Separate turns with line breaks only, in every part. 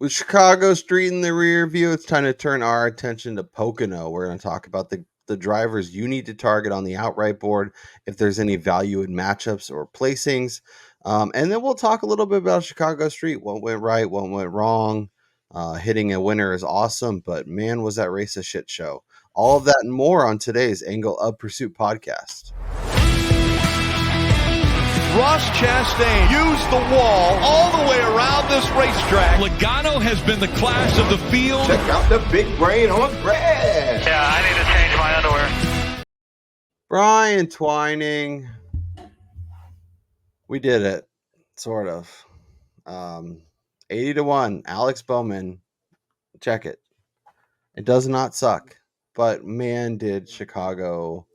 With Chicago Street in the rear view, it's time to turn our attention to Pocono. We're going to talk about the drivers you need to target on the outright board, if there's any value in matchups or placings. And then we'll talk a little bit about Chicago Street, what went right, what went wrong. Hitting a winner is awesome, but man, was that race a shit show. All of that and more on today's Angle of Pursuit podcast.
Ross Chastain used the wall all the way around this racetrack.
Logano has been the class of the field.
Check out the big brain on Brad.
Yeah, I need to change my underwear.
Brian Twining. We did it. Sort of. 80-1. Alex Bowman. Check it. It does not suck. But man, did Chicago...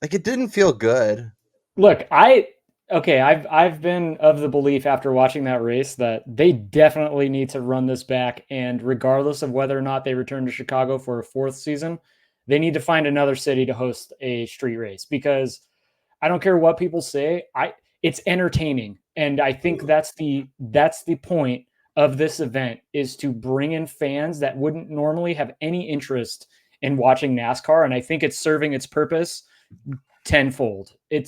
Like, it didn't feel good.
Look, I've been of the belief after watching that race that they definitely need to run this back, and regardless of whether or not they return to Chicago for a fourth season, they need to find another city to host a street race, because I don't care what people say, it's entertaining, and I think that's the point of this event, is to bring in fans that wouldn't normally have any interest in watching NASCAR, and I think it's serving its purpose tenfold.
I'm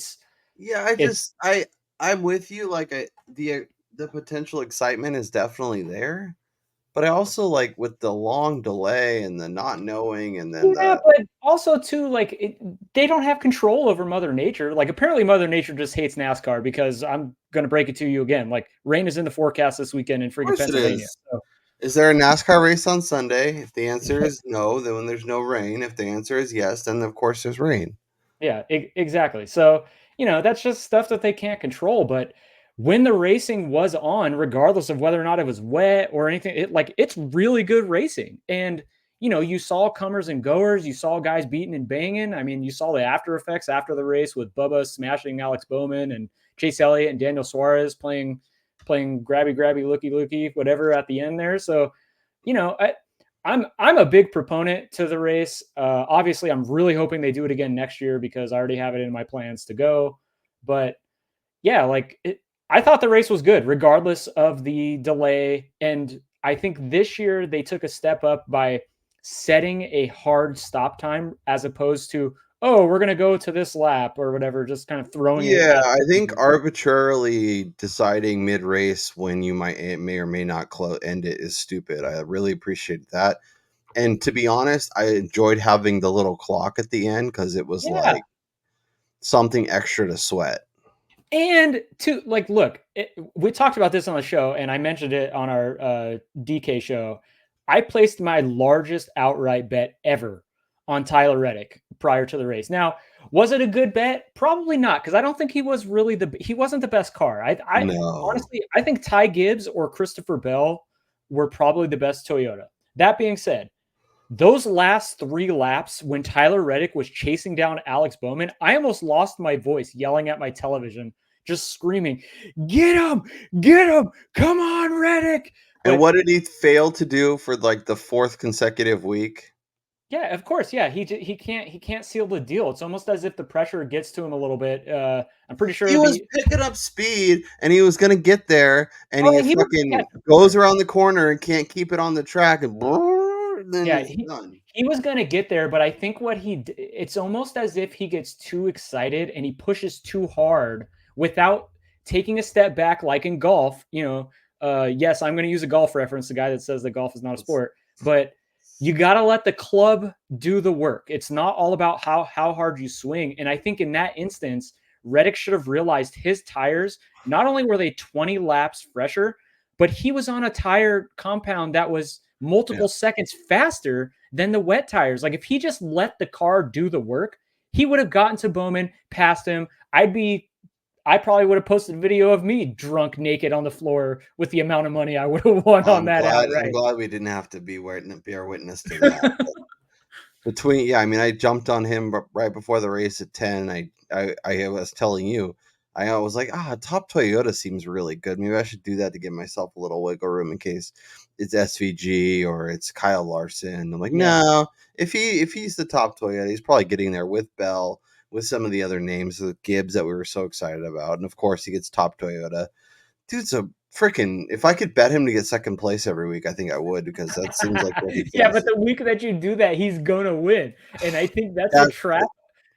with you. Like, the potential excitement is definitely there, but I also, like, with the long delay and the not knowing, and then
but also too, like, they don't have control over Mother Nature. Like, apparently Mother Nature just hates NASCAR, because I'm going to break it to you again. Like, rain is in the forecast this weekend in freaking Pennsylvania.
Is there a NASCAR race on Sunday? If the answer is no, then when there's no rain. If the answer is yes, then of course there's rain.
Yeah, exactly. So, that's just stuff that they can't control. But when the racing was on, regardless of whether or not it was wet or anything, it's really good racing. And, you saw comers and goers. You saw guys beating and banging. I mean, you saw the after effects after the race with Bubba smashing Alex Bowman and Chase Elliott and Daniel Suarez playing grabby, looky, whatever at the end there. So, I'm a big proponent to the race. Obviously, I'm really hoping they do it again next year, because I already have it in my plans to go. But yeah, I thought the race was good regardless of the delay. And I think this year they took a step up by setting a hard stop time, as opposed to, oh, we're going to go to this lap or whatever, just kind of throwing it.
Yeah, I think arbitrarily deciding mid-race when you may or may not end it is stupid. I really appreciate that. And to be honest, I enjoyed having the little clock at the end, because it was like something extra to sweat.
And to, like, look, we talked about this on the show, and I mentioned it on our DK show. I placed my largest outright bet ever on Tyler Reddick prior to the race. Now, was it a good bet? Probably not, because I don't think he was really he wasn't the best car. Honestly, I think Ty Gibbs or Christopher Bell were probably the best Toyota. That being said, those last 3 laps when Tyler Reddick was chasing down Alex Bowman, I almost lost my voice yelling at my television, just screaming, "Get him! Get him! Come on, Reddick!"
And what did he fail to do for like the 4th consecutive week?
Yeah, of course. Yeah, he can't seal the deal. It's almost as if the pressure gets to him a little bit. I'm pretty sure
he was picking up speed, and he was going to get there, and he fucking goes around the corner and can't keep it on the track, and then he's done.
He was going to get there, but I think it's almost as if he gets too excited and he pushes too hard without taking a step back, like in golf. Yes, I'm going to use a golf reference, the guy that says that golf is not a sport, but you got to let the club do the work. It's not all about how hard you swing. And I think in that instance, Reddick should have realized his tires, not only were they 20 laps fresher, but he was on a tire compound that was multiple seconds faster than the wet tires. Like, if he just let the car do the work, he would have gotten to Bowman, passed him. I probably would have posted a video of me drunk naked on the floor with the amount of money I would have won on that outright.
I'm glad we didn't have to be our witness to that. I jumped on him right before the race at 10. I was telling you, I was like, top Toyota seems really good. Maybe I should do that to give myself a little wiggle room in case it's SVG or it's Kyle Larson. I'm like, no, if he's the top Toyota, he's probably getting there with Bell, with some of the other names, the Gibbs that we were so excited about. And of course he gets top Toyota. dude's a freaking. If I could bet him to get second place every week, I think I would, because that seems like what he
Yeah,
thinks.
but the week that you do that, he's gonna win, and I think that's the
That's
trap.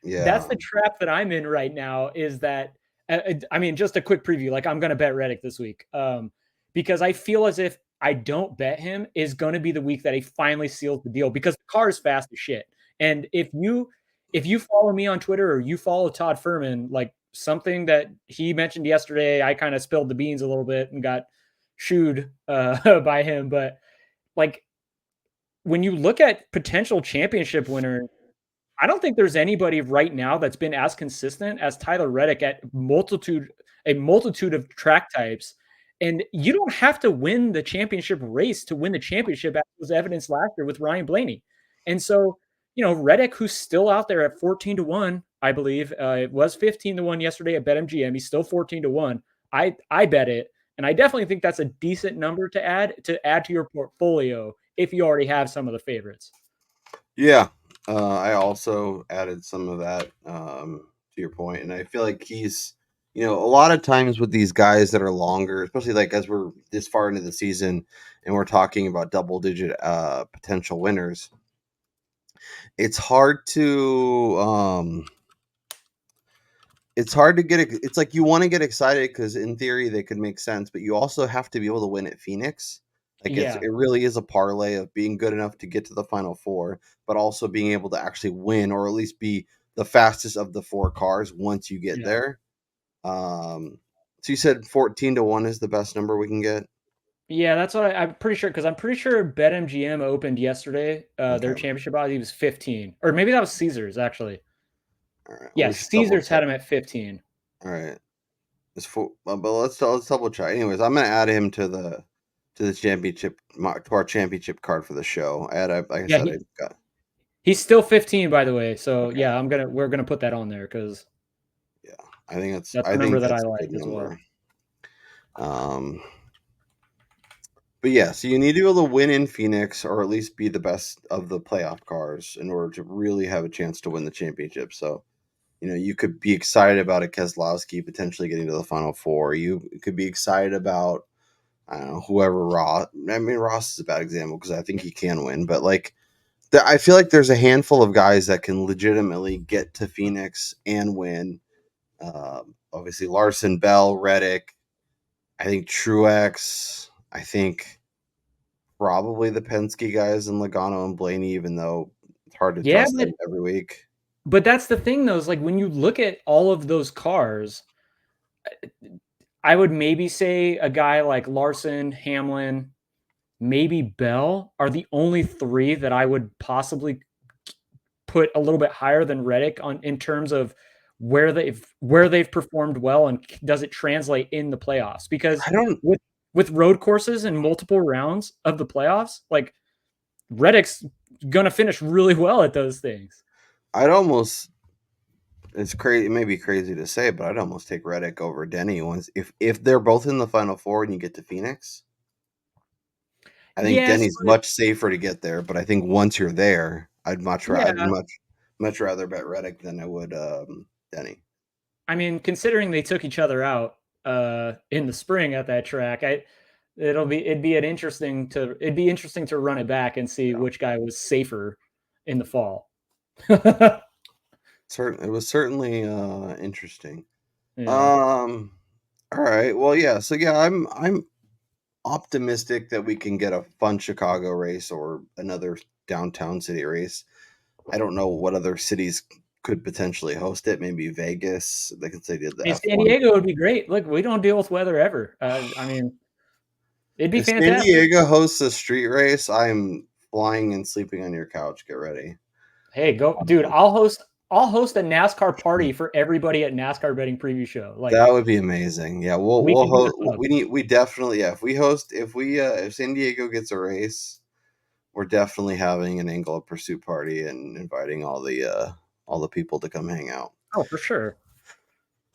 Yeah.
That's the trap that I'm in right now. Is that I mean, just a quick preview. Like, I'm gonna bet Reddick this week, because I feel as if I don't bet him is going to be the week that he finally seals the deal, because the car is fast as shit. And if you follow me on Twitter or you follow Todd Furman, like something that he mentioned yesterday, I kind of spilled the beans a little bit and got shooed by him. But like, when you look at potential championship winners, I don't think there's anybody right now that's been as consistent as Tyler Reddick at a multitude of track types. And you don't have to win the championship race to win the championship, as was evidenced last year with Ryan Blaney. And so, Reddick, who's still out there at 14-1, I believe, it was 15-1 yesterday at BetMGM. He's still 14-1. I bet it. And I definitely think that's a decent number to add to your portfolio if you already have some of the favorites.
Yeah. I also added some of that, to your point, and I feel like he's, a lot of times with these guys that are longer, especially like as we're this far into the season and we're talking about double-digit potential winners, it's hard to get. It's like you want to get excited because in theory they could make sense, but you also have to be able to win at Phoenix. Like
Yeah.
it really is a parlay of being good enough to get to the final four, but also being able to actually win, or at least be the fastest of the four cars once you get
Yeah.
there. So you said 14-1 is the best number we can get.
Yeah, that's what I'm pretty sure, because I'm pretty sure BetMGM opened yesterday. Their
Okay.
championship odds, he was 15, or maybe that was Caesars actually.
All right.
Yeah,
We should double
Caesars had
check.
him at 15.
All right. But let's double check. Anyways, I'm gonna add him to the championship, to our championship card for the show. Like I
Yeah,
said, I got.
he's still 15, by the way. So
Okay.
yeah, we're gonna put that on there because
Yeah, I think
that's the number that I
a
like
good
as well.
number. But yeah, so you need to be able to win in Phoenix, or at least be the best of the playoff cars in order to really have a chance to win the championship. So, you could be excited about a Keselowski potentially getting to the final four. You could be excited about, I don't know, whoever Ross. I mean, Ross is a bad example because I think he can win, but like, I feel like there's a handful of guys that can legitimately get to Phoenix and win. Obviously, Larson, Bell, Reddick. I think Truex. I think probably the Penske guys and Logano and Blaney, even though it's hard to
Yeah,
trust them every week.
but that's the thing though, is like when you look at all of those cars, I would maybe say a guy like Larson, Hamlin, maybe Bell are the only three that I would possibly put a little bit higher than Reddick on in terms of where they've performed well, and does it translate in the playoffs? Because
I don't.
with road courses and multiple rounds of the playoffs, like Reddick's gonna finish really well at those things.
I'd almost. It's crazy. It may be crazy to say, but I'd almost take Reddick over Denny once if they're both in the final four and you get to Phoenix. I think
Yes,
Denny's much safer to get there, but I think once you're there, I'd
yeah.
much rather bet Reddick than I would Denny.
I mean, considering they took each other out in the spring at that track, it'd be interesting to run it back and see which guy was safer in the fall.
It was certainly interesting.
Yeah.
All right. Well, yeah. So yeah, I'm optimistic that we can get a fun Chicago race or another downtown city race. I don't know what other cities could potentially host it. Maybe Vegas. They could say did the F1.
San Diego would be great. Look, we don't deal with weather ever. I mean, it'd be
If San
fantastic.
Diego hosts a street race, I'm flying and sleeping on your couch. Get ready.
Hey, go, dude! I'll host a NASCAR party for everybody at NASCAR betting preview show. Like,
that would be amazing. Yeah,
we can do the hub.
we definitely, yeah. If San Diego gets a race, we're definitely having an Angle of Pursuit party and inviting all the people to come hang out.
Oh, for sure.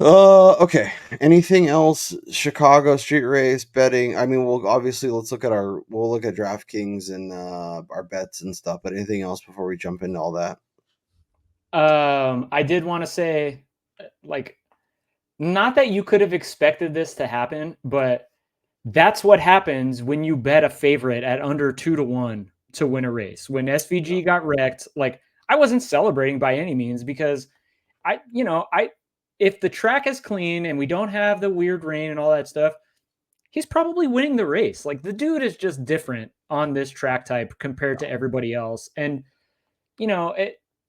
Okay. Anything else? Chicago street race betting. I mean, we'll look at DraftKings and our bets and stuff. But anything else before we jump into all that?
I did want to say, like, not that you could have expected this to happen, but that's what happens when you bet a favorite at under 2-1 to win a race. When SVG got wrecked, like I wasn't celebrating by any means because if the track is clean and we don't have the weird rain and all that stuff, he's probably winning the race. Like the dude is just different on this track type compared to everybody else. And,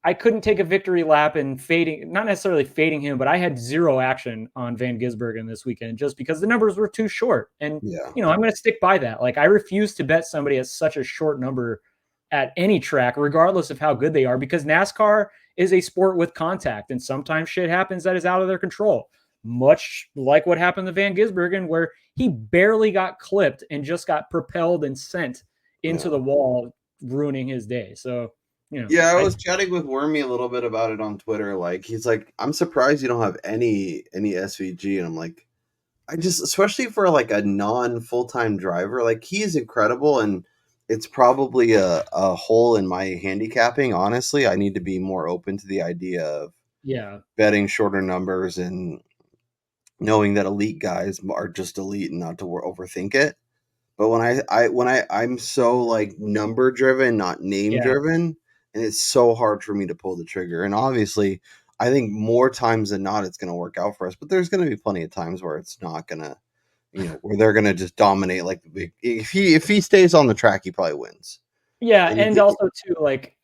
I couldn't take a victory lap and not necessarily fading him, but I had zero action on Van Gisbergen this weekend just because the numbers were too short. And, I'm going to stick by that. Like I refuse to bet somebody at such a short number at any track, regardless of how good they are, because NASCAR is a sport with contact and sometimes shit happens that is out of their control. Much like what happened to Van Gisbergen, where he barely got clipped and just got propelled and sent into the wall, ruining his day. So,
I was chatting with Wormy a little bit about it on Twitter. Like, he's like, I'm surprised you don't have any SVG. And I'm like, especially for like a non full-time driver, like he is incredible. And it's probably a hole in my handicapping. Honestly, I need to be more open to the idea of betting shorter numbers and knowing that elite guys are just elite and not to overthink it. But I'm so like number driven, not name driven, and it's so hard for me to pull the trigger. And obviously, I think more times than not, it's going to work out for us. But there's going to be plenty of times where it's not going to, where they're going to just dominate. Like if he stays on the track, he probably wins.
Yeah, and also too, like,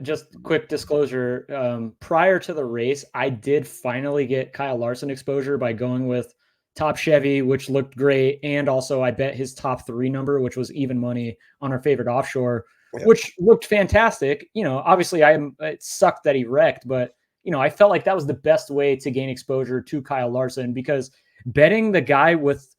just quick disclosure, prior to the race, I did finally get Kyle Larson exposure by going with Top Chevy, which looked great, and also I bet his top 3 number, which was even money on our favorite offshore, which looked fantastic. Obviously it sucked that he wrecked, but I felt like that was the best way to gain exposure to Kyle Larson, because betting the guy with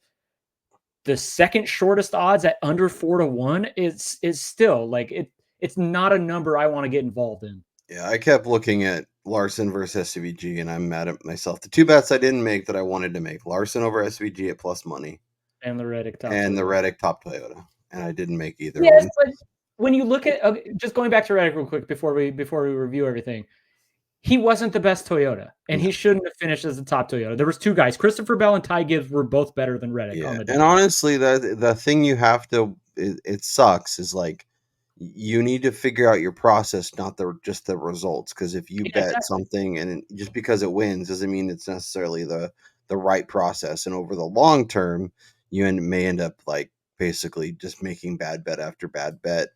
the second shortest odds at under 4-1 is still like it's not a number I want to get involved in.
Yeah, I kept looking at Larson versus SVG, and I'm mad at myself. The 2 bets I didn't make that I wanted to make: Larson over SVG at plus money,
and the Reddick top
Toyota, and I didn't make either.
Yes, but when you look at just going back to Reddick real quick before we review everything, he wasn't the best Toyota, and he shouldn't have finished as the top Toyota. There was 2 guys, Christopher Bell and Ty Gibbs, were both better than Reddick on the day.
And honestly, the thing you have to it sucks is like you need to figure out your process, not just the results. Because if you bet something and just because it wins doesn't mean it's necessarily the right process. And over the long term, you may end up like basically just making bad bet after bad bet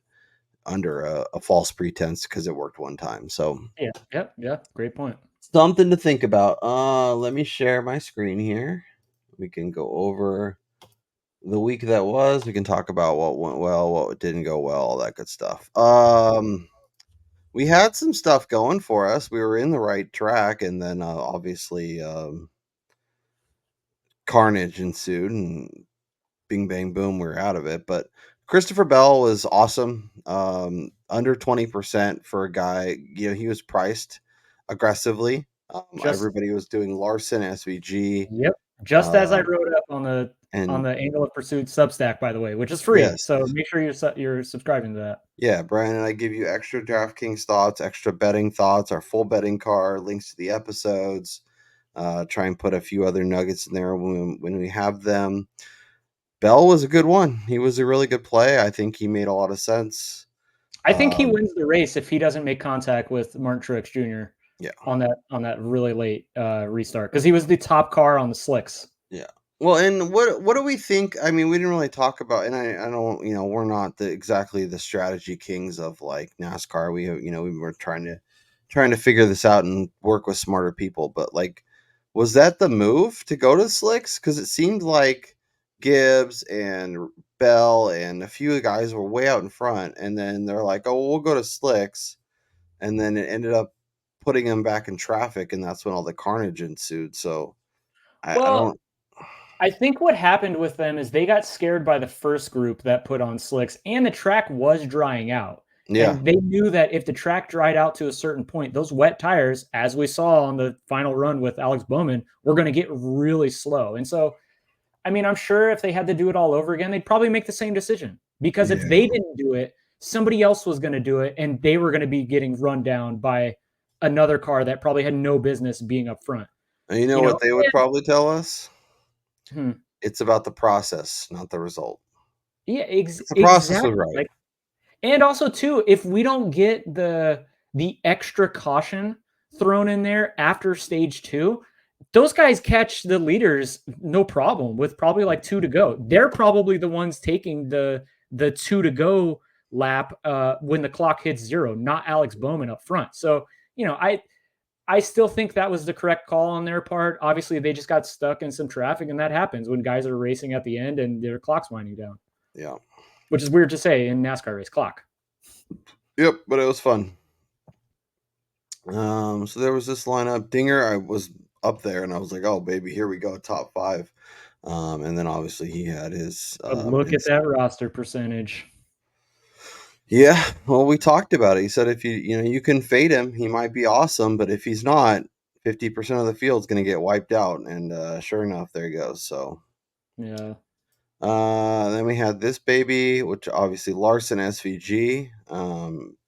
under a false pretense because it worked one time. So
yeah, great point.
Something to think about. Let me share my screen here. We can go over the week that was. We can talk about what went well, what didn't go well, all that good stuff. We had some stuff going for us. We were in the right track, and then obviously carnage ensued, and bing, bang, boom, we were out of it. But Christopher Bell was awesome. Under 20% for a guy. He was priced aggressively. Everybody was doing Larson, SVG.
Yep. Just as I wrote up on the Angle of Pursuit Substack, by the way, which is free. Yes. So make sure you're subscribing to that.
Yeah, Brian and I give you extra DraftKings thoughts, extra betting thoughts, our full betting card, links to the episodes. Try and put a few other nuggets in there when we have them. Bell was a good one. He was a really good play. I think he made a lot of sense.
I think he wins the race if he doesn't make contact with Martin Truex Jr.
Yeah,
on that really late restart, because he was the top car on the slicks.
Yeah. Well, and what do we think? I mean, we didn't really talk about, and I don't, we're not exactly the strategy kings of like NASCAR. We were trying to figure this out and work with smarter people. But like, was that the move to go to slicks? Because it seemed like Gibbs and Bell and a few guys were way out in front, and then they're like, "Oh, we'll go to slicks," and then it ended up putting them back in traffic, and that's when all the carnage ensued. So,
I think what happened with them is they got scared by the first group that put on slicks, and the track was drying out.
Yeah.
And they knew that if the track dried out to a certain point, those wet tires, as we saw on the final run with Alex Bowman, were going to get really slow. And so, I mean, I'm sure if they had to do it all over again, they'd probably make the same decision, because if they didn't do it, somebody else was going to do it, and they were going to be getting run down by another car that probably had no business being up front.
And you know what they would probably tell us? it's about the process, not the result.
Yeah,
The process was
exactly.
right.
Like, and also too, if we don't get the extra caution thrown in there after stage 2, those guys catch the leaders no problem with probably like 2 to go. They're probably the ones taking the 2 to go lap when the clock hits 0, not Alex Bowman up front. So, I still think that was the correct call on their part. Obviously, they just got stuck in some traffic, and that happens when guys are racing at the end and their clock's winding down.
Yeah.
Which is weird to say in NASCAR race clock.
Yep, but it was fun. So there was this lineup. Dinger, I was up there, and I was like, "Oh, baby, here we go, top 5." And then obviously he had his.
But look at that roster percentage.
Yeah, well, we talked about it. He said if you can fade him, he might be awesome, but if he's not, 50% of the field's going to get wiped out. And sure enough, there he goes. So
yeah.
Then we had this baby, which obviously Larson SVG,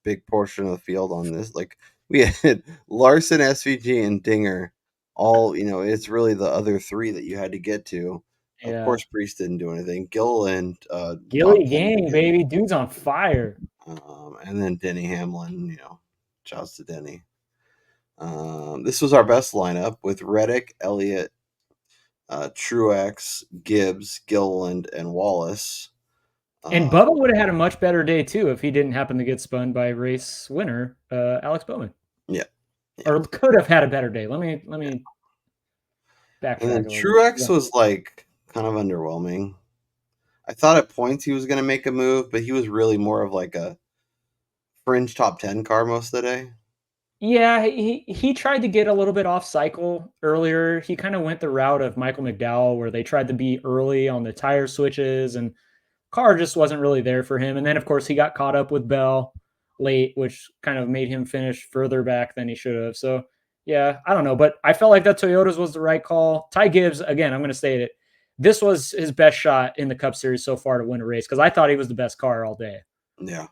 big portion of the field on this. Like we had Larson SVG and Dinger, all it's really the other 3 that you had to get to.
Yeah.
Of course, Priest didn't do anything. Gilliland,
Gilly gang, baby, dude's on fire.
And then Denny Hamlin, shouts to Denny. This was our best lineup with Reddick, Elliott, Truex, Gibbs, Gilliland, and Wallace.
And Bubba would have had a much better day too if he didn't happen to get spun by race winner Alex Bowman.
Yeah.
Or could have had a better day. Let me backtrack.
And then Truex was like kind of underwhelming. I thought at points he was going to make a move, but he was really more of like a fringe top 10 car most of the day.
Yeah, he tried to get a little bit off cycle earlier. He kind of went the route of Michael McDowell where they tried to be early on the tire switches and car just wasn't really there for him. And then of course he got caught up with Bell late, which kind of made him finish further back than he should have. So yeah, I don't know, but I felt like that Toyota's was the right call. Ty Gibbs, again, I'm going to state it. This was his best shot in the Cup Series so far to win a race because I thought he was the best car all day.
Yeah.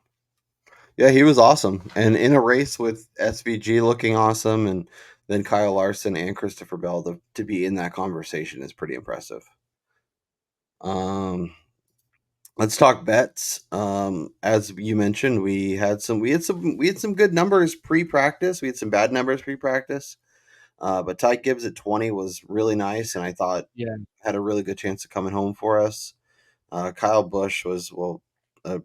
Yeah, he was awesome. And in a race with SVG looking awesome and then Kyle Larson and Christopher Bell to be in that conversation is pretty impressive. Let's talk bets. As you mentioned, we had some good numbers pre-practice. We had some bad numbers pre-practice. But Ty Gibbs at 20 was really nice, and I thought had a really good chance of coming home for us. Kyle Busch was a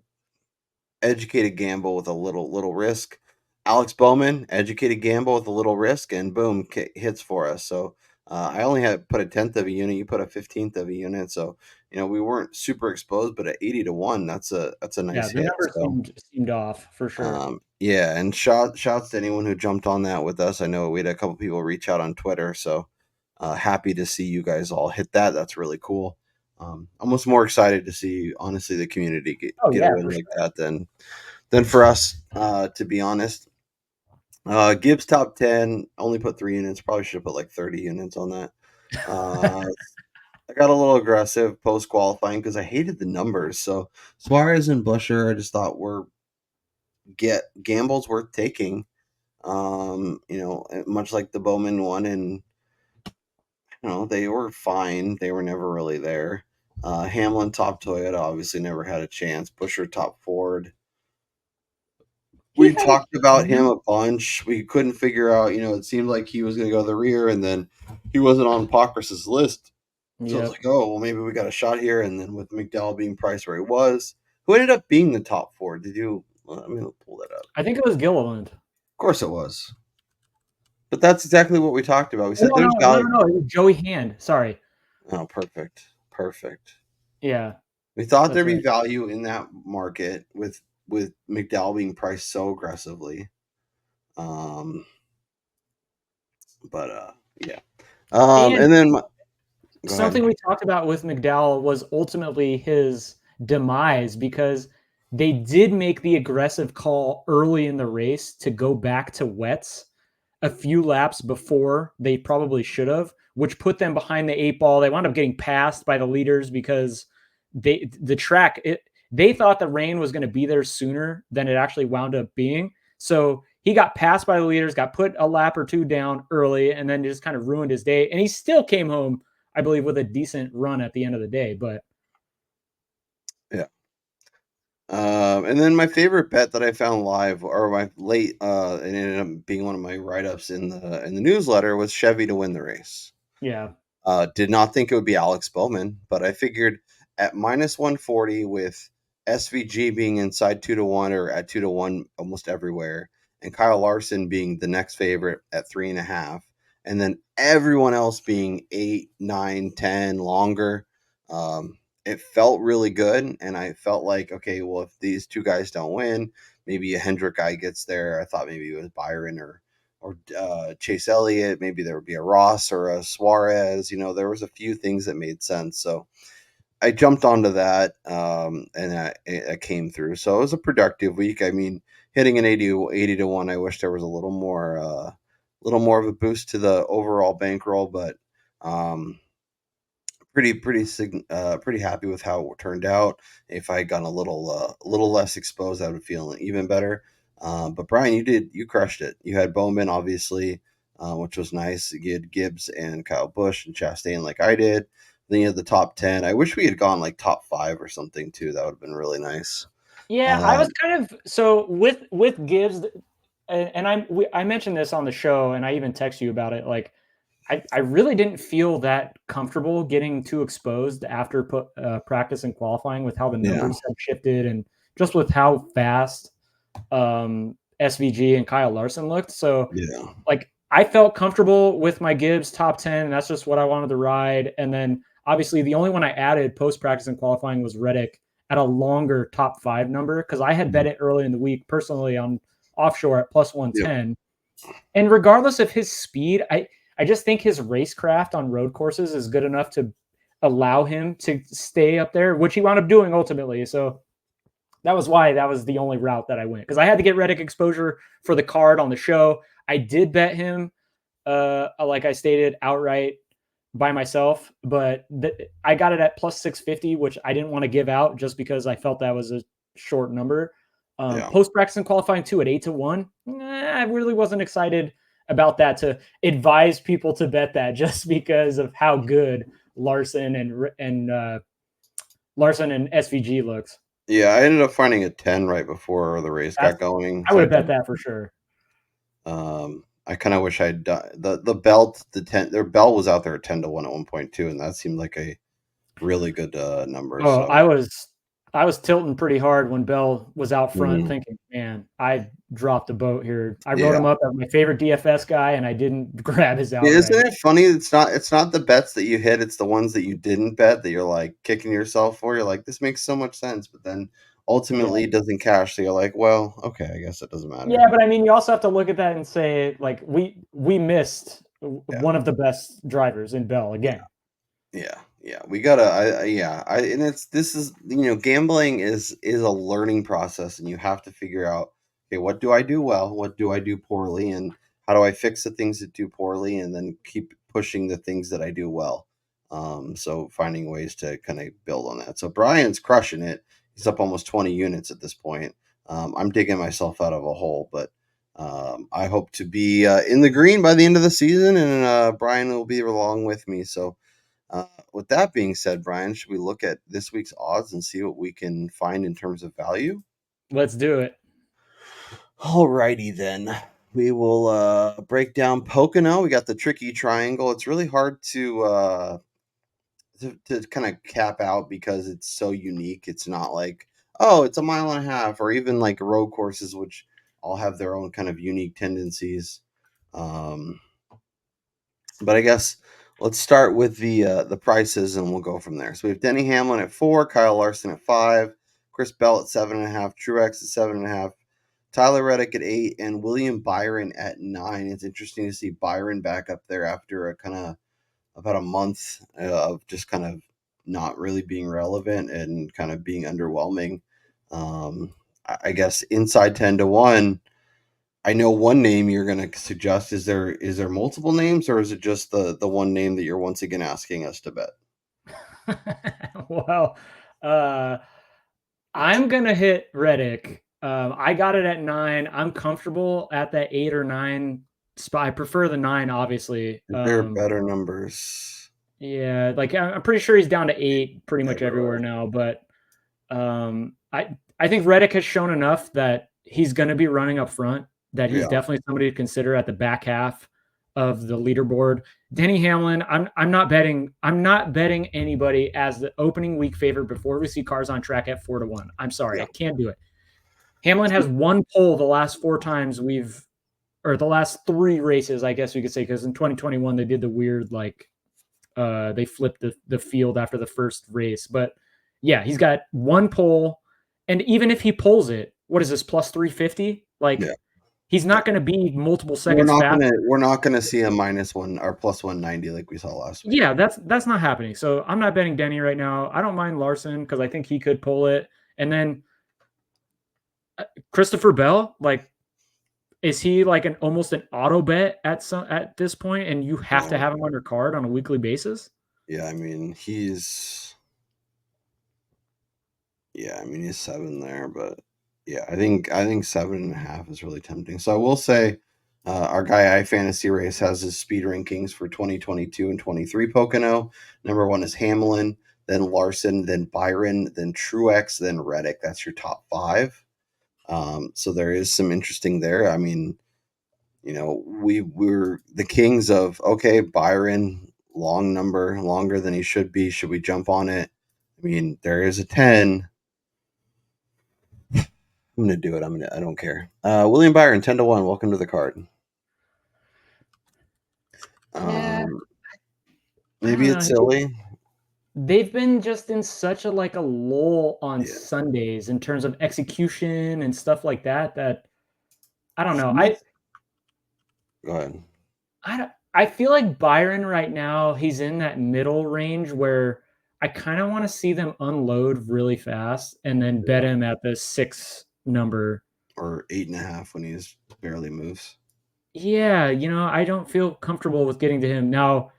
educated gamble with a little risk. Alex Bowman, educated gamble with a little risk, and boom, hits for us. So I only had put a 1/10 of a unit. You put a 15th of a unit. So we weren't super exposed, but at 80 to 1, that's a nice hit.
The numbers seemed off for sure.
Yeah, and shouts to anyone who jumped on that with us. I know we had a couple people reach out on Twitter, so happy to see you guys all hit that. That's really cool. Almost more excited to see, honestly, the community get a win like that than for us, to be honest. Gibbs top 10, only put 3 units. Probably should have put like 30 units on that. I got a little aggressive post qualifying because I hated the numbers. So Suarez and Busher, I just thought were gambles worth taking. Much like the Bowman one, and they were fine. They were never really there. Hamlin top Toyota obviously never had a chance. Busher top Ford. We talked about him a bunch. We couldn't figure out, it seemed like he was going to go to the rear, and then he wasn't on Pockrass's list. So I was like, oh, well, maybe we got a shot here. And then with McDowell being priced where he was, who ended up being the top 4? Let me pull that up.
I think it was Gilliland.
Of course it was. But that's exactly what we talked about. We said there's value.
No, it was Joey Hand. Sorry.
Oh, perfect.
Yeah.
We thought there'd be value in that market with McDowell being priced so aggressively. Yeah. And then
something we talked about with McDowell was ultimately his demise because they did make the aggressive call early in the race to go back to wets a few laps before they probably should have, which put them behind the 8 ball. They wound up getting passed by the leaders because they thought the rain was going to be there sooner than it actually wound up being. So he got passed by the leaders, got put a lap or 2 down early, and then just kind of ruined his day. And he still came home I believe, with a decent run at the end of the day. But
yeah. And then my favorite bet that I found live, or my late, it ended up being one of my write-ups in the newsletter, was Chevy to win the race.
yeah,
Did not think it would be Alex Bowman, but I figured at minus 140 with SVG being inside 2-1 or at 2-1 almost everywhere, and Kyle Larson being the next favorite at 3.5, and then everyone else being 8, 9, 10 longer. It felt really good, and I felt like, okay, well, if these two guys don't win, maybe a Hendrick guy gets there. I thought maybe it was Byron or Chase Elliott. Maybe there would be a Ross or a Suarez. There was a few things that made sense. So I jumped onto that, and I came through. So it was a productive week. I mean, hitting an 80 to 1, I wish there was a little more of a boost to the overall bankroll, but pretty happy with how it turned out. If I had gotten a little less exposed, I would feel even better. But Brian, you crushed it. You had Bowman, obviously, which was nice. You had Gibbs and Kyle Busch and Chastain, like I did. Then you had the top 10. I wish we had gone like top 5 or something too. That would have been really nice.
yeah, I was kind of so with Gibbs, and I mentioned this on the show, and I even text you about it. Like, I really didn't feel that comfortable getting too exposed after practice and qualifying with how the numbers have shifted and just with how fast SVG and Kyle Larson looked. So, like, I felt comfortable with my Gibbs top 10, and that's just what I wanted to ride. And then, obviously, the only one I added post-practice and qualifying was Reddick at a longer top 5 number because I had bet it early in the week personally on offshore at plus 110. And regardless of his speed, I just think his racecraft on road courses is good enough to allow him to stay up there, which he wound up doing ultimately. So that was why that was the only route that I went, because I had to get Reddick exposure for the card on the show. I did bet him, like I stated, outright by myself, but I got it at plus 650, which I didn't want to give out just because I felt that was a short number. Post-practice and qualifying too at 8-1. I really wasn't excited about that to advise people to bet that just because of how good Larson and SVG looks.
Yeah, I ended up finding a 10 right before the race got going.
I would have bet that for sure.
I kind of wish I'd done the belt. Their belt was out there at 10-1 at 1.2, and that seemed like a really good number.
Oh,
so.
I was tilting pretty hard when Bell was out front, thinking, man, I dropped the boat here. I wrote him up as my favorite DFS guy, and I didn't grab his outright.
Isn't it funny? It's not the bets that you hit; it's the ones that you didn't bet that you're like kicking yourself for. You're like, this makes so much sense, but then ultimately it doesn't cash. So you're like, well, okay, I guess it doesn't matter.
Yeah, but I mean, you also have to look at that and say, like, we missed one of the best drivers in Bell again.
Yeah, we gotta. And this is gambling is a learning process, and you have to figure out, okay, what do I do well, what do I do poorly, and how do I fix the things that do poorly, and then keep pushing the things that I do well. So finding ways to kind of build on that. So Brian's crushing it. He's up almost 20 units at this point. I'm digging myself out of a hole, but I hope to be in the green by the end of the season, and Brian will be along with me. So. With that being said, Brian, should we look at this week's odds and see what we can find in terms of value?
Let's do it.
Alrighty then. We will break down Pocono. We got the tricky triangle. It's really hard to kind of cap out because it's so unique. It's not like, oh, it's a mile and a half, or even like road courses, which all have their own kind of unique tendencies. But I guess let's start with the prices, and we'll go from there. So we have Denny Hamlin at 4, Kyle Larson at 5, Chris Bell at 7.5, Truex at 7.5, Tyler Reddick at 8, and William Byron at 9. It's interesting to see Byron back up there after a kind of about a month of just kind of not really being relevant and kind of being underwhelming. I guess inside 10-1. I know one name you're going to suggest. Is there multiple names, or is it just the one name that you're once again asking us to bet?
Well, I'm going to hit Reddick. I got it at 9. I'm comfortable at that 8 or 9 spot. I prefer the 9, obviously.
There are better numbers.
Yeah, like I'm pretty sure he's down to 8 pretty much everywhere now. But I think Reddick has shown enough that he's going to be running up front. That he's definitely somebody to consider at the back half of the leaderboard. Denny Hamlin, I'm not betting anybody as the opening week favorite before we see cars on track at 4-1. I'm sorry, I can't do it. Hamlin has won pole the last 4 times or the last 3 races, I guess we could say, because in 2021 they did the weird they flipped the field after the first race. But yeah, he's got 1 pole, and even if he pulls it, what is this, plus 350? He's not going to be multiple seconds fast.
We're not gonna see a -1 or plus 190 like we saw last week.
Yeah, that's not happening. So I'm not betting Denny right now. I don't mind Larson because I think he could pull it. And then Christopher Bell, is he almost an auto bet at this point, and you have to have him on your card on a weekly basis?
Yeah, I mean he's 7 there, but yeah, I think 7.5 is really tempting. So I will say, our guy iFantasy Race has his speed rankings for 2022 and 23 Pocono. Number 1 is Hamlin, then Larson, then Byron, then Truex, then Reddick. That's your top 5. So there is some interesting there. I mean, we're the kings of, okay, Byron, long number, longer than he should be. Should we jump on it? I mean, there is a 10. I'm gonna do it. I don't care. William Byron, 10-1. Welcome to the card. Maybe it's silly.
They've been just in such a lull on Sundays in terms of execution and stuff like that. That I don't know.
Go ahead.
I feel like Byron right now, he's in that middle range where I kind of want to see them unload really fast and then bet him at the 6 number.
Or 8.5 when he barely moves.
Yeah, I don't feel comfortable with getting to him. Now,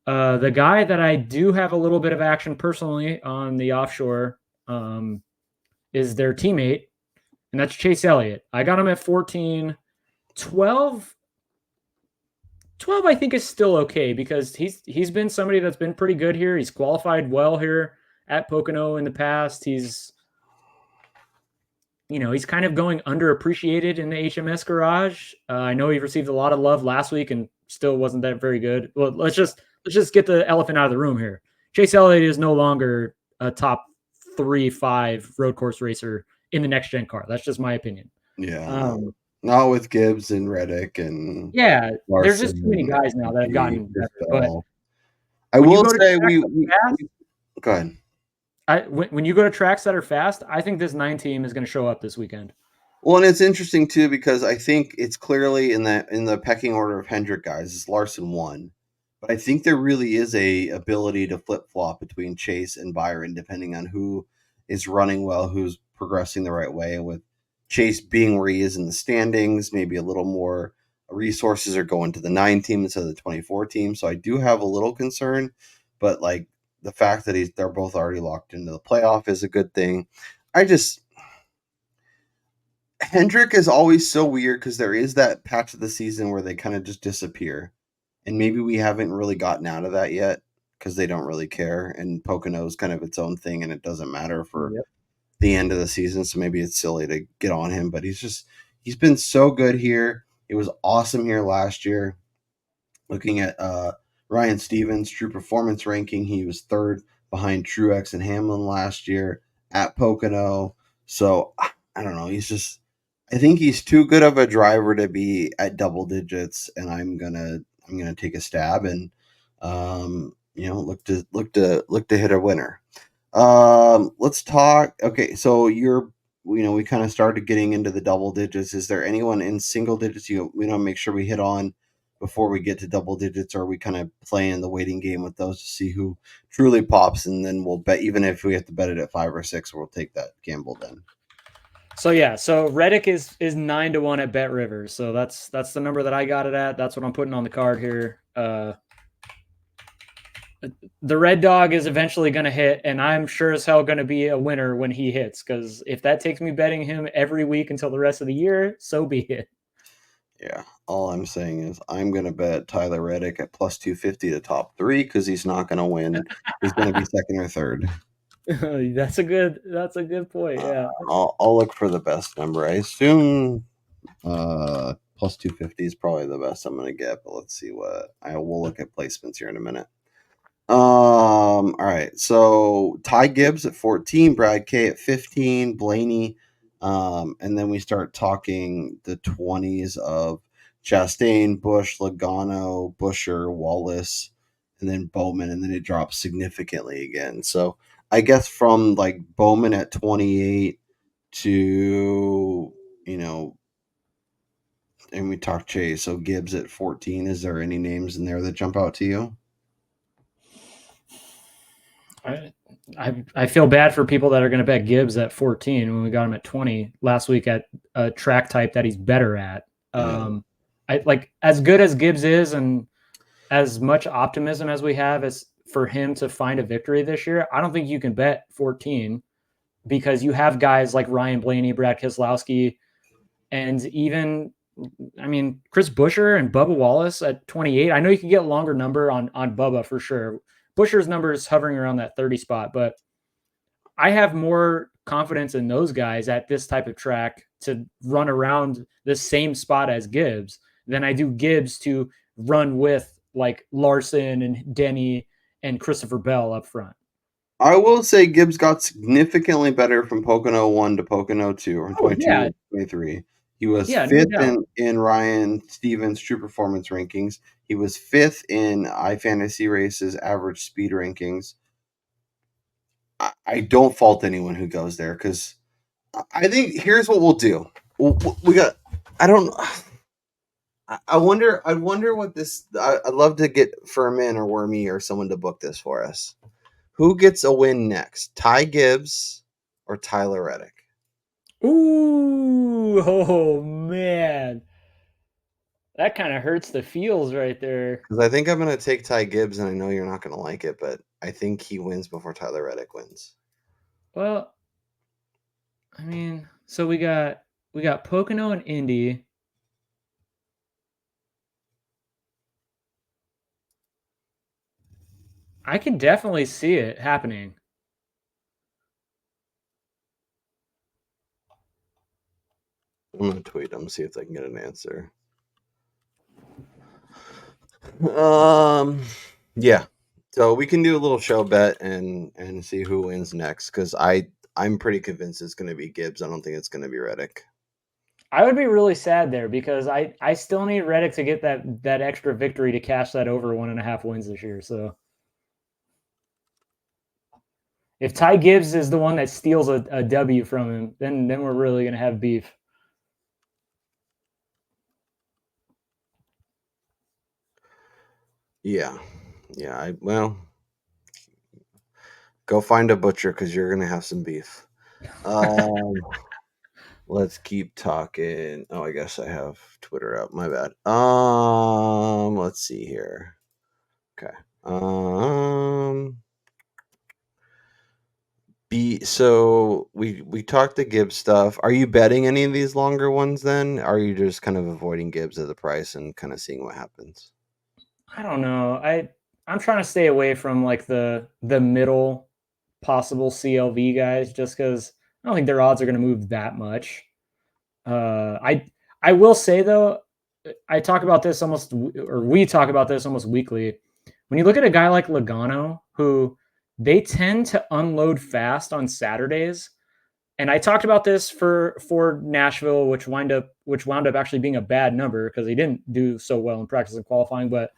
the guy that I do have a little bit of action personally on the offshore is their teammate, and that's Chase Elliott. I got him at 14. 12 I think is still okay because he's been somebody that's been pretty good here. He's qualified well here at Pocono in the past. He's kind of going underappreciated in the HMS garage. I know he received a lot of love last week and still wasn't that very good. Well, let's just get the elephant out of the room here. Chase Elliott is no longer a top 3-5 road course racer in the next gen car. That's just my opinion.
Yeah. Not with Gibbs and Reddick and
Larson, there's just too many guys now that have gotten better. But
I will say go ahead.
When you go to tracks that are fast, I think this 9 team is going to show up this weekend.
Well, and it's interesting too because I think it's clearly in the pecking order of Hendrick guys. It's Larson 1, but I think there really is a ability to flip flop between Chase and Byron depending on who is running well, who's progressing the right way, and with Chase being where he is in the standings, maybe a little more resources are going to the 9 team instead of the 24 team. So I do have a little concern, but the fact that they're both already locked into the playoff is a good thing. Hendrick is always so weird because there is that patch of the season where they kind of just disappear. And maybe we haven't really gotten out of that yet because they don't really care. And Pocono is kind of its own thing and it doesn't matter for the end of the season. So maybe it's silly to get on him, but he's been so good here. It was awesome here last year. Looking at Ryan Stevens' True Performance ranking, he was 3rd behind Truex and Hamlin last year at Pocono. So I don't know. I think he's too good of a driver to be at double digits, and I'm gonna take a stab and look to hit a winner. Let's talk. Okay, so we kind of started getting into the double digits. Is there anyone in single digits we want to make sure we hit on before we get to double digits, or are we kind of playing the waiting game with those to see who truly pops, and then we'll bet, even if we have to bet it at 5 or 6, we'll take that gamble then.
So Reddick is 9-1 at Bet Rivers. So that's the number that I got it at. That's what I'm putting on the card here. The Red Dog is eventually going to hit, and I'm sure as hell going to be a winner when he hits, because if that takes me betting him every week until the rest of the year, so be it.
Yeah. All I'm saying is I'm going to bet Tyler Reddick at plus 250 to top 3 because he's not going to win. He's going to be second or third.
That's a good point. Yeah.
I'll look for the best number. I assume plus 250 is probably the best I'm going to get, but let's see what I will look at placements here in a minute. All right. So Ty Gibbs at 14, Brad K at 15, Blaney, and then we start talking the 20s of Chastain, Bush, Logano, Busher, Wallace, and then Bowman, and then it drops significantly again. So I guess from like Bowman at 28 to, and we talked Chase, so Gibbs at 14. Is there any names in there that jump out to you?
I feel bad for people that are going to bet Gibbs at 14 when we got him at 20 last week at a track type that he's better at. I like as good as Gibbs is and as much optimism as we have as for him to find a victory this year. I don't think you can bet 14 because you have guys like Ryan Blaney, Brad Keselowski, and even Chris Buescher and Bubba Wallace at 28. I know you can get a longer number on Bubba for sure. Buescher's number is hovering around that 30 spot, but I have more confidence in those guys at this type of track to run around the same spot as Gibbs than I do Gibbs to run with like Larson and Denny and Christopher Bell up front.
I will say Gibbs got significantly better from Pocono 1 to Pocono 2, or 22 to 23. He was fifth in Ryan Stevens' True Performance rankings. He was fifth in iFantasy Races average speed rankings. I don't fault anyone who goes there because I think here's what we'll do. We got. I don't. I wonder what this. I'd love to get Furman or Wormy or someone to book this for us. Who gets a win next? Ty Gibbs or Tyler Reddick?
Ooh, oh man. That kind of hurts the feels right there.
Because I think I'm going to take Ty Gibbs, and I know you're not going to like it, but I think he wins before Tyler Reddick wins.
Well, so we got Pocono and Indy. I can definitely see it happening.
I'm going to tweet them, see if they can get an answer. Yeah. So we can do a little show bet and see who wins next because I'm pretty convinced it's going to be Gibbs. I don't think it's going to be Reddick.
I would be really sad there because I still need Reddick to get that extra victory to cash that over 1.5 wins this year. So if Ty Gibbs is the one that steals a W from him, then we're really going to have beef.
Yeah. Go find a butcher because you're going to have some beef. Let's keep talking. Oh, I guess I have Twitter up. My bad. Let's see here. Okay. So we talked the Gibbs stuff. Are you betting any of these longer ones then? Or are you just kind of avoiding Gibbs at the price and kind of seeing what happens?
I don't know. I'm trying to stay away from like the middle possible CLV guys just because I don't think their odds are going to move that much. I will say though, we talk about this almost weekly. When you look at a guy like Logano, who they tend to unload fast on Saturdays, and I talked about this for Nashville, which wound up actually being a bad number because he didn't do so well in practice and qualifying, but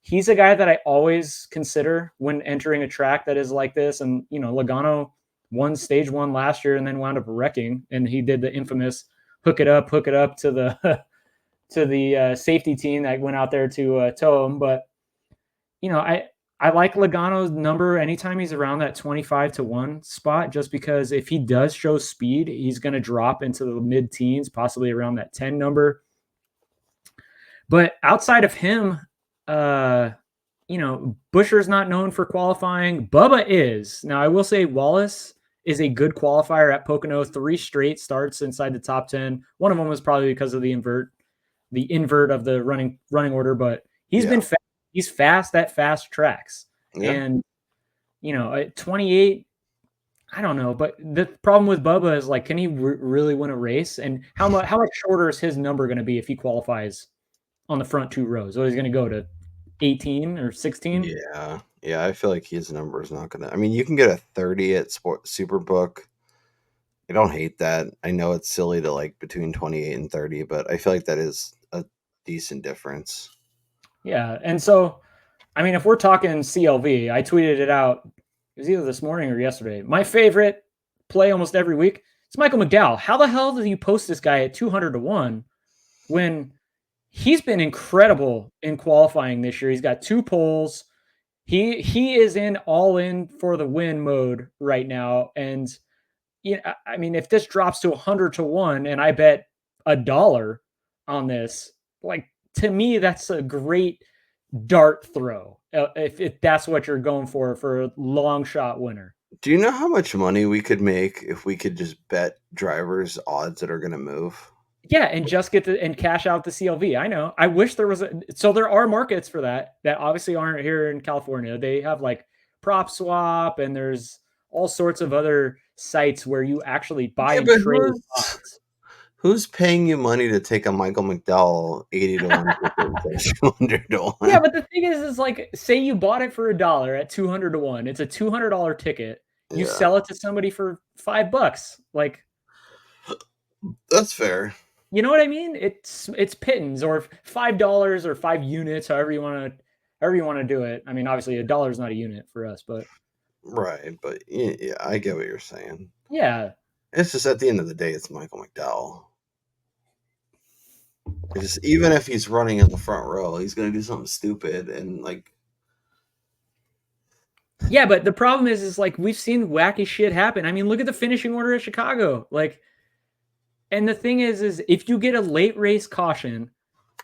he's a guy that I always consider when entering a track that is like this. And, Logano won stage 1 last year and then wound up wrecking. And he did the infamous hook it up to the, to the safety team that went out there to tow him. But, I like Logano's number anytime he's around that 25-1 spot, just because if he does show speed, he's going to drop into the mid-teens, possibly around that 10 number. But outside of him, Buscher's not known for qualifying. Bubba is. Now, I will say Wallace is a good qualifier at Pocono. 3 straight starts inside the top 10. One of them was probably because of the invert. the invert of the running order, but he's been fast. He's fast at fast tracks.
Yeah.
And, at 28, I don't know. But the problem with Bubba is, like, can he really win a race? And how much shorter is his number going to be if he qualifies on the front two rows? So he's going to go to 18 or 16?
Yeah. Yeah, I feel like his number is not going to. I mean, you can get a 30 at Superbook. I don't hate that. I know it's silly to like between 28 and 30, but I feel like that is a decent difference.
Yeah. And so, I mean, if we're talking CLV, I tweeted it out. It was either this morning or yesterday. My favorite play almost every week is Michael McDowell. How the hell do you post this guy at 200-1 when he's been incredible in qualifying this year? He's got 2 poles. He is in all in for the win mode right now. And I mean, if this drops to 100-1 and I bet $1 on this, like, to me, that's a great dart throw. If that's what you're going for a long shot winner.
Do you know how much money we could make if we could just bet drivers' odds that are going to move?
Yeah, and just get and cash out the CLV. I know. I wish there was so there are markets for that obviously aren't here in California. They have like Prop Swap, and there's all sorts of other sites where you actually buy and trade odds.
Who's paying you money to take a Michael McDowell 80-1 200-1?
Yeah, but the thing is like, say you bought it for $1 at 200-1. It's a $200 ticket. You sell it to somebody for $5. Like,
that's fair.
You know what I mean? It's pittance, or $5 or 5 units, however you want to do it. I mean, obviously $1 is not a unit for us, but
right. But yeah, I get what you're saying.
Yeah,
it's just at the end of the day, it's Michael McDowell. Just even if he's running in the front row, he's going to do something stupid and like.
Yeah, but the problem is like we've seen wacky shit happen. I mean, look at the finishing order at Chicago, like. And the thing is if you get a late race caution,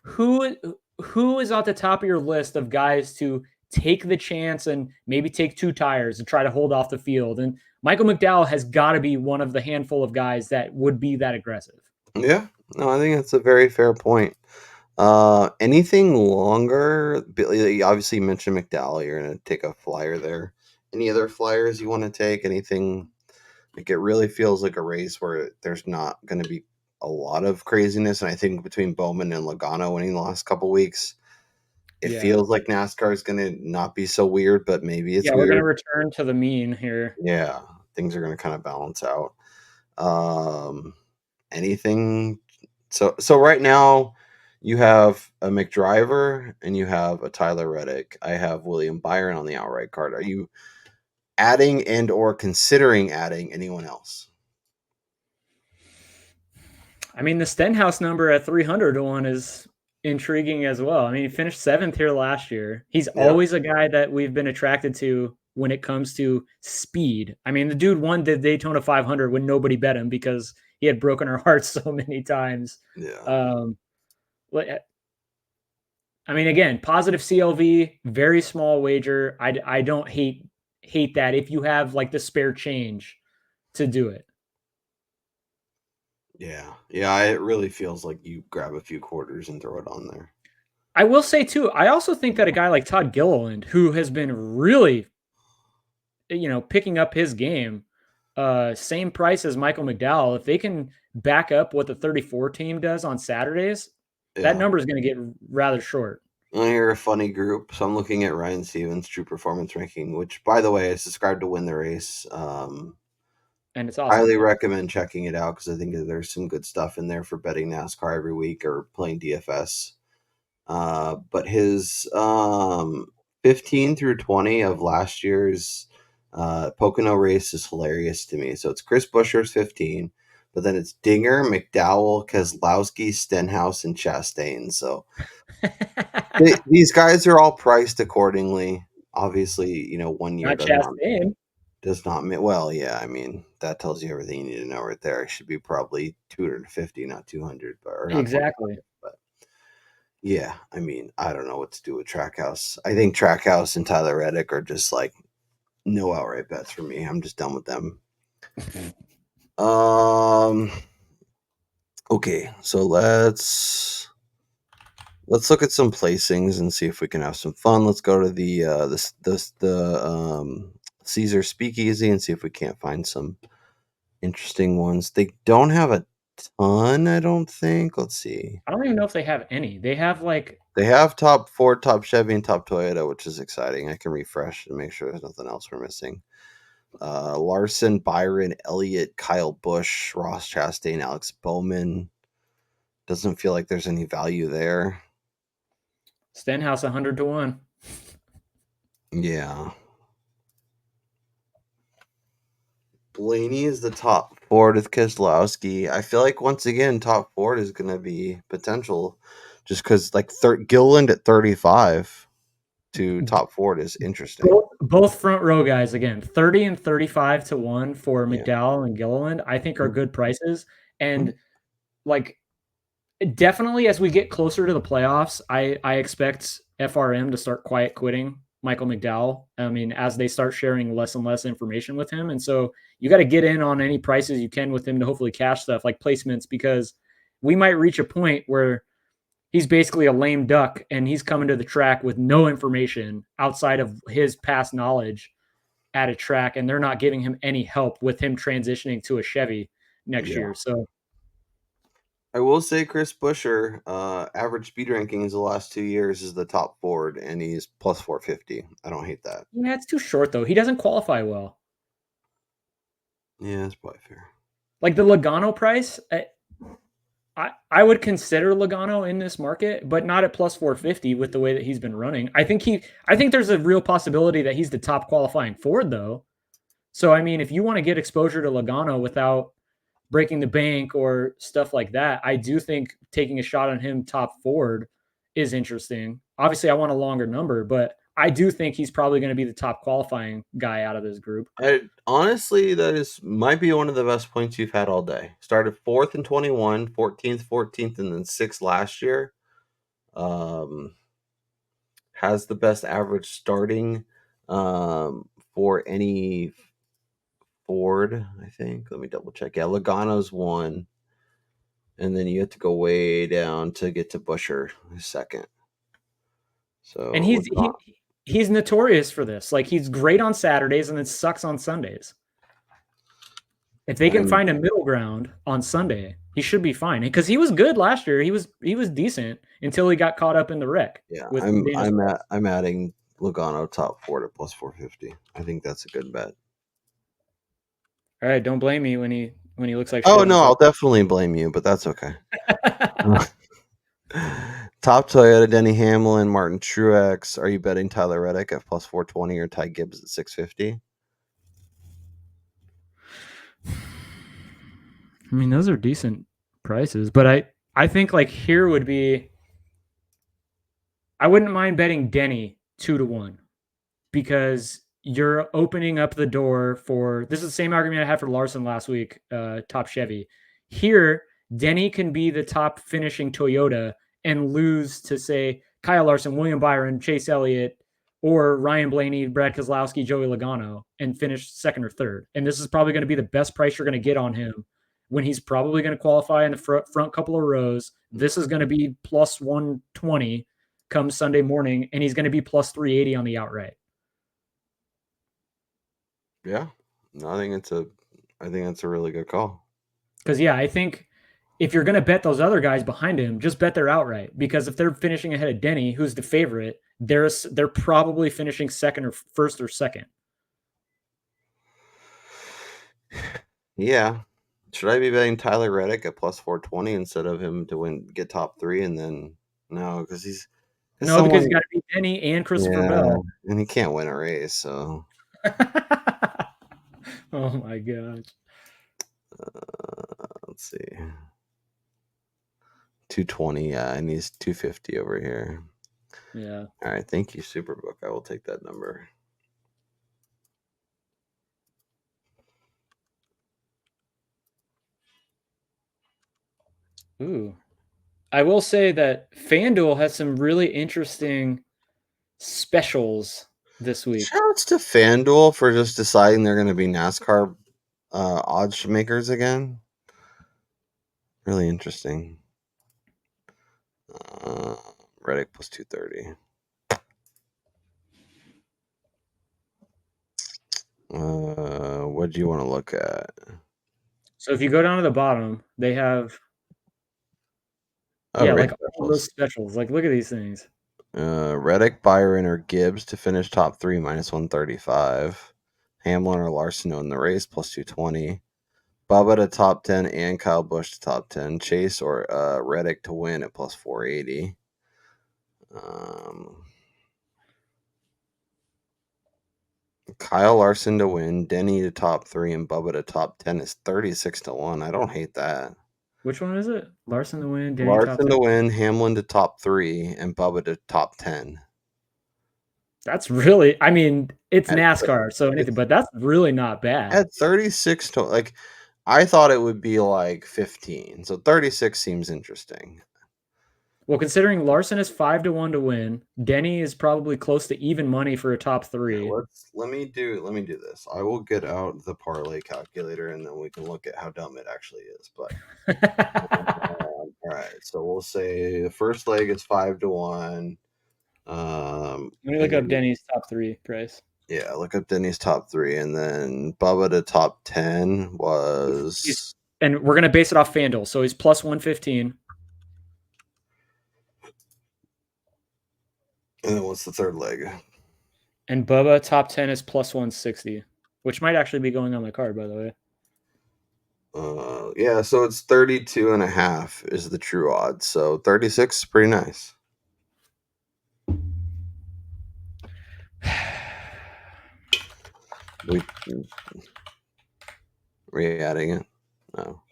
who is at the top of your list of guys to take the chance and maybe take 2 tires and try to hold off the field? And Michael McDowell has got to be one of the handful of guys that would be that aggressive.
Yeah, no, I think that's a very fair point. Anything longer? You obviously mentioned McDowell. You're going to take a flyer there. Any other flyers you want to take? Anything? Like, it really feels like a race where there's not going to be a lot of craziness. And I think between Bowman and Logano winning the last couple weeks, it feels like NASCAR is going to not be so weird, but maybe it's weird.
We're going to return to the mean here.
Yeah, things are going to kind of balance out. Anything? So right now you have a McDriver and you have a Tyler Reddick. I have William Byron on the outright card. Are you adding and or considering adding anyone else?
I mean, the Stenhouse number at 300-1 is intriguing as well. I mean, he finished 7th here last year. He's always a guy that we've been attracted to when it comes to speed. I mean, the dude won the Daytona 500 when nobody bet him because he had broken our hearts so many times.
Yeah.
I mean, again, positive CLV, very small wager. I don't hate that if you have like the spare change to do it.
Yeah, it really feels like you grab a few quarters and throw it on there.
I will say too, I also think that a guy like Todd Gilliland, who has been really, picking up his game, same price as Michael McDowell, if they can back up what the 34 team does on Saturdays, that number is going to get rather short.
You're a funny group. So I'm looking at Ryan Stevens' True Performance Ranking, which, by the way, I subscribed to Win the Race.
And it's awesome.
Highly recommend checking it out because I think there's some good stuff in there for betting NASCAR every week or playing DFS. But his 15 through 20 of last year's Pocono race is hilarious to me. So it's Chris Buescher's 15, but then it's Dinger, McDowell, Keselowski, Stenhouse, and Chastain. So these guys are all priced accordingly. Obviously, 1 year does not mean, well, yeah, I mean, that tells you everything you need to know right there. It should be probably 250, not 200.
Exactly.
But yeah, I mean, I don't know what to do with Trackhouse. I think Trackhouse and Tyler Reddick are just like no outright bets for me. I'm just done with them. Okay, so let's Let's look at some placings and see if we can have some fun. Let's go to the Caesar Speakeasy and see if we can't find some interesting ones. They don't have a ton, I don't think. Let's see.
I don't even know if they have any. They have like
They have top Ford, top Chevy, and top Toyota, which is exciting. I can refresh and make sure there's nothing else we're missing. Larson, Byron, Elliott, Kyle Busch, Ross Chastain, Alex Bowman. Doesn't feel like there's any value there.
Stenhouse 100-1.
Yeah. Blaney is the top Ford with Keselowski. I feel like once again, top Ford is going to be potential, just because like Gilliland at 35 to top Ford is interesting.
Both front row guys again, 30 and 35-1 for
Yeah.
McDowell and Gilliland. I think are good prices, and like definitely as we get closer to the playoffs, I expect FRM to start quiet quitting Michael McDowell. I mean, as they start sharing less and less information with him, and so you got to get in on any prices you can with him to hopefully cash stuff like placements, because we might reach a point where he's basically a lame duck and he's coming to the track with no information outside of his past knowledge at a track, and they're not giving him any help with him transitioning to a Chevy next year. So
I will say Chris Buescher, average speed rankings the last 2 years is the top Ford, and he's plus 450. I don't hate that.
yeah, it's too short though. He doesn't qualify well.
Yeah, that's probably fair.
Like the Logano price, I would consider Logano in this market, but not at plus 450 with the way that he's been running. I think there's a real possibility that he's the top qualifying Ford though. So I mean, if you want to get exposure to Logano without breaking the bank or stuff like that, I do think taking a shot on him top Ford is interesting. Obviously, I want a longer number, but I do think he's probably going to be the top qualifying guy out of this group.
Honestly, that might be one of the best points you've had all day. Started 4th in 21, 14th, 14th, and then 6th last year. Has the best average starting for any Ford, I think. Let me double check. Yeah, Logano's 1. And then you have to go way down to get to Buescher, 2nd. So
And he's notorious for this. Like he's great on Saturdays and then sucks on Sundays. If they can find a middle ground on Sunday, he should be fine. Because he was good last year. He was decent until he got caught up in the wreck.
Yeah,
with
I'm adding Logano top Ford at plus 450. I think that's a good bet.
All right, don't blame me when he looks like.
Oh no, I'll definitely blame you, but that's okay. Top Toyota, Denny Hamlin, Martin Truex. Are you betting Tyler Reddick at plus 420 or Ty Gibbs at 650?
I mean, those are decent prices, but I think like here would be. I wouldn't mind betting Denny 2-1 because you're opening up the door for. This is the same argument I had for Larson last week. Top Chevy. Here, Denny can be the top finishing Toyota and lose to say Kyle Larson, William Byron, Chase Elliott, or Ryan Blaney, Brad Keselowski, Joey Logano, and finish 2nd or 3rd. And this is probably going to be the best price you're going to get on him when he's probably going to qualify in the front couple of rows. This is going to be plus 120 come Sunday morning, and he's going to be plus 380 on the outright.
Yeah, I think it's a really good call.
Because I think if you're going to bet those other guys behind him, just bet they're outright. Because if they're finishing ahead of Denny, who's the favorite, they're probably finishing 2nd or 1st or 2nd.
Yeah. Should I be betting Tyler Reddick at plus 420 instead of him to get top 3 and then no, because he's
because you got to be Denny and Christopher Bell,
and he can't win a race. So,
oh my gosh.
Let's see, 220. Yeah, and he's 250 over here.
Yeah.
All right. Thank you, Superbook. I will take that number.
Ooh. I will say that FanDuel has some really interesting specials this week.
Shouts to FanDuel for just deciding they're going to be NASCAR odds makers again. Really interesting. Reddick plus 230. What do you want to look at?
So if you go down to the bottom, they have
Oh,
like
race
all those
specials.
specials. Like look at these things.
Reddick, Byron, or Gibbs to finish top 3 minus 135. Hamlin or Larson to win the race plus 220. Bubba to top 10 and Kyle Busch to top 10. Chase or Reddick to win at plus 480. Kyle Larson to win, Denny to top 3, and Bubba to top 10 is 36 to 1. I don't hate that.
Which one is it? Larson to win, Danny top
Larson
10.
to win, Hamlin to top 3, and Bubba to top 10.
That's really, I mean, it's
At-
NASCAR, so anything, but that's really not bad.
At 36 to, like, I thought it would be like 15. So 36 seems interesting.
Well, considering Larson is 5-1 to win, Denny is probably close to even money for a top 3.
Yeah, let me do this. I will get out the parlay calculator and then we can look at how dumb it actually is. But all right, so we'll say the first leg is 5-1.
Let me look up Denny's top 3 price.
Yeah, look up Denny's top 3, and then Bubba to top 10 was.
And we're gonna base it off FanDuel, so he's plus 115.
And then what's the third leg?
And Bubba top 10 is plus 160, which might actually be going on my card, by the way.
Yeah, so it's 32.5 is the true odds. So 36 is pretty nice. Re-adding it? No.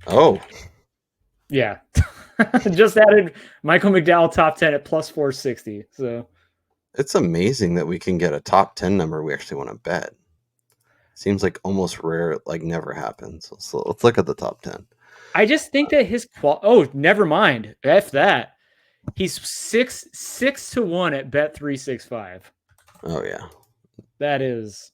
Oh.
Yeah. Just added Michael McDowell top 10 at plus 460. So
it's amazing that we can get a top 10 number we actually want to bet. Seems like almost rare, like never happens. So let's look at the top 10.
I just think that his oh, never mind. F that. He's 6-1 at Bet365.
Oh yeah.
That is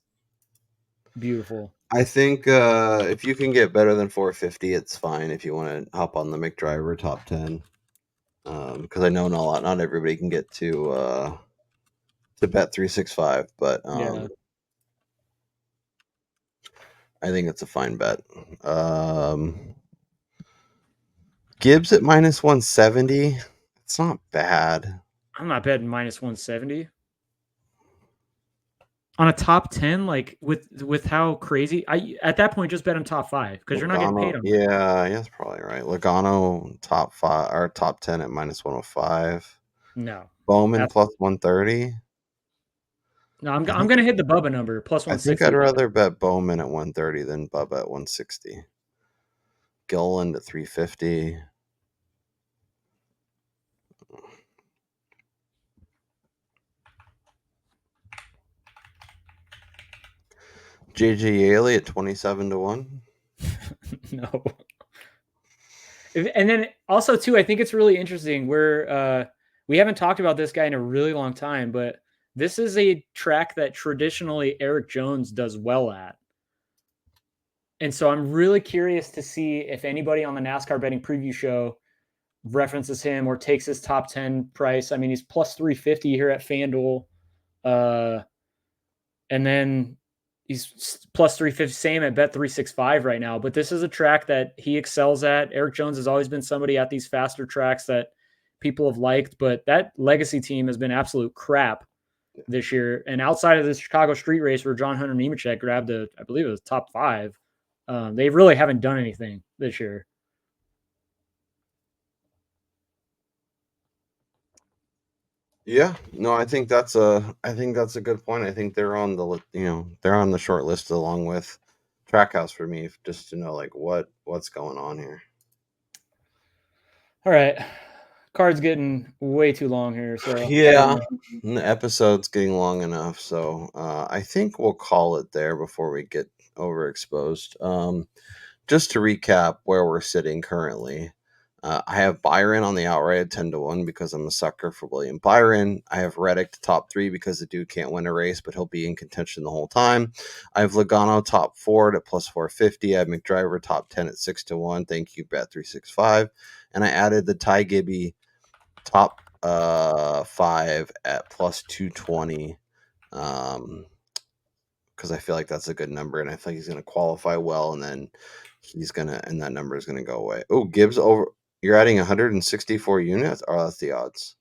beautiful.
I think if you can get better than 450, it's fine if you want to hop on the McDriver top 10. Because I know not everybody can get to Bet365, but
Yeah.
I think it's a fine bet. Gibbs at minus 170. It's not bad.
I'm not betting minus 170. On a top 10, like with how crazy, I at that point just bet on top 5 because you're not getting paid on that.
Yeah, that's probably right. Logano top 5 or top 10 at minus 105.
No.
Bowman plus 130.
No, I'm gonna hit the Bubba number plus 160.
I think I'd rather bet Bowman at 130 than Bubba at 160. Gilliland at 350. JJ Yaley at 27 to 1.
No. And then also too, I think it's really interesting. We haven't talked about this guy in a really long time, but this is a track that traditionally Eric Jones does well at. And so I'm really curious to see if anybody on the NASCAR betting preview show references him or takes his top 10 price. I mean, he's plus 350 here at FanDuel. And then he's plus 350, same at Bet365 right now. But this is a track that he excels at. Eric Jones has always been somebody at these faster tracks that people have liked, but that legacy team has been absolute crap this year. And outside of the Chicago street race where John Hunter Nemechek grabbed I believe it was top 5, they really haven't done anything this year.
Yeah, no, I think that's a good point. I think they're on the short list along with Trackhouse for me, just to know like what's going on here.
All right, card's getting way too long here, so
yeah, the episode's getting long enough, so I think we'll call it there before we get overexposed. Just to recap where we're sitting currently. I have Byron on the outright at 10-1 because I'm a sucker for William Byron. I have Reddick to top 3 because the dude can't win a race, but he'll be in contention the whole time. I have Logano top 4 at plus 450. I have McDriver top 10 at 6-1. Thank you, Bet365. And I added the Ty Gibby top 5 at plus 220. Because I feel like that's a good number, and I think he's going to qualify well, and then that number is going to go away. Oh, Gibbs over. You're adding 164 units? Oh, that's the odds.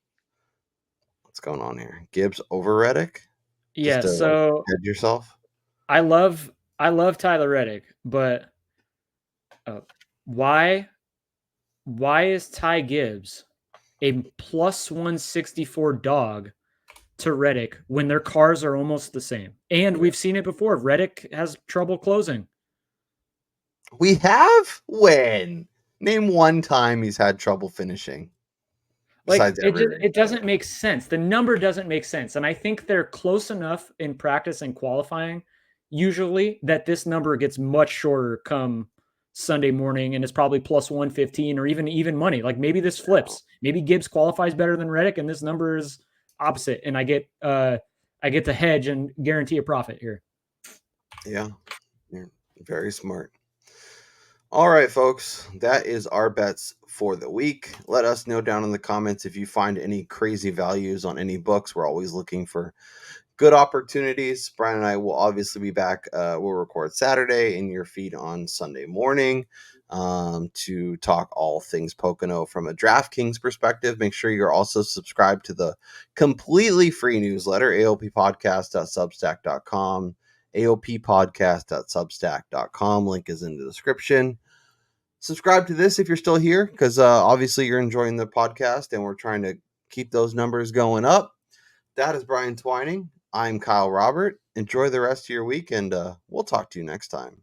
What's going on here? Gibbs over Reddick?
Yeah,
Just to
so
hedge yourself?
I love Tyler Reddick, but why is Ty Gibbs a plus 164 dog to Reddick when their cars are almost the same? And we've seen it before. Reddick has trouble closing.
We have? When? Name one time he's had trouble finishing.
Like it doesn't make sense. The number doesn't make sense. And I think they're close enough in practice and qualifying usually that this number gets much shorter come Sunday morning, and it's probably plus 115 or even money. Like maybe this flips. Maybe Gibbs qualifies better than Reddick, and this number is opposite, and I get to hedge and guarantee a profit here.
Yeah, you're very smart. All right, folks, that is our bets for the week. Let us know down in the comments if you find any crazy values on any books. We're always looking for good opportunities. Brian and I will obviously be back. We'll record Saturday in your feed on Sunday morning to talk all things Pocono from a DraftKings perspective. Make sure you're also subscribed to the completely free newsletter, aoppodcast.substack.com. aoppodcast.substack.com. Link is in the description. Subscribe to this if you're still here, because obviously you're enjoying the podcast and we're trying to keep those numbers going up. That is Brian Twining. I'm Kyle Robert. Enjoy the rest of your week, and we'll talk to you next time.